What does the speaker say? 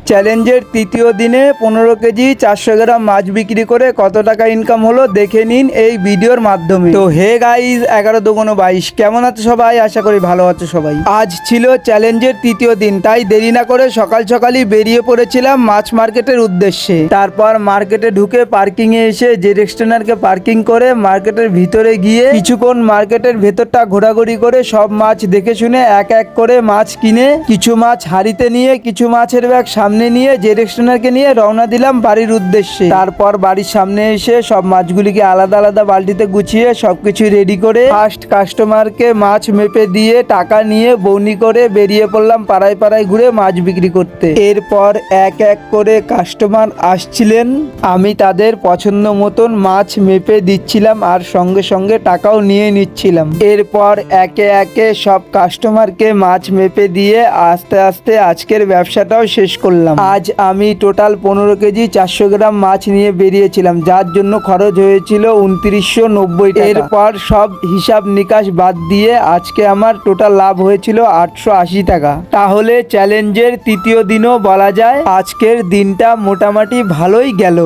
চ্যালেঞ্জের তৃতীয় দিনে 15 কেজি 400 গ্রাম মাছ বিক্রি করে কত টাকা ইনকাম হলো দেখে নিন এই ভিডিওর মাধ্যমে। তো হে গাইজ 11 দুগুণ 22, কেমন আছো সবাই? আশা করি ভালো আছো সবাই। আজ ছিল চ্যালেঞ্জের তৃতীয় দিন, তাই দেরি না করে সকাল সকালই বেরিয়ে পড়েছিলাম মাছ মার্কেটের উদ্দেশ্যে। তারপর মার্কেটে ঢুকে পার্কিং এ এসে জেড এক্সটেনারকে পার্কিং করে মার্কেটের ভিতরে গিয়ে কিছুক্ষণ মার্কেটের ভেতরটা ঘোরাঘুরি করে সব মাছ দেখে শুনে এক এক করে মাছ কিনে কিছু মাছ হাড়িতে নিয়ে কিছু মাছের ব্যাগ সামনে নিয়ে জেড এক্সটেনারকে নিয়ে রওনা দিলাম বাড়ির উদ্দেশ্যে। তারপর বাড়ির সামনে এসে সব মাছগুলিকে আলাদা আলাদা বালতিতে গুছিয়ে সবকিছু রেডি করে ফার্স্ট কাস্টমারকে মাছ মেপে দিয়ে টাকা নিয়ে বৌনি করে বেরিয়ে পড়লাম পাড়ায় পাড়ায় ঘুরে মাছ বিক্রি করতে। এরপর এক এক করে কাস্টমার আসছিলেন, আমি তাদের পছন্দ মতন মাছ মেপে দিচ্ছিলাম আর সঙ্গে সঙ্গে টাকাও নিয়ে নিচ্ছিলাম। এরপর একে একে সব কাস্টমারকে মাছ মেপে দিয়ে আস্তে আস্তে আজকের ব্যবসাটাও শেষ করলাম। আজ আমি টোটাল 15 কেজি 400 গ্রাম মাছ নিয়ে বেরিয়েছিলাম, যার জন্য খরচ হয়েছিল 2990 টাকা। এরপর সব হিসাব নিকাশ বাদ দিয়ে আজকে আমার টোটাল লাভ হয়েছিল 880 টাকা। তাহলে চ্যালেঞ্জের তৃতীয় দিনও বলা যায় আজকের দিনটা মোটামুটি ভালোই গেল।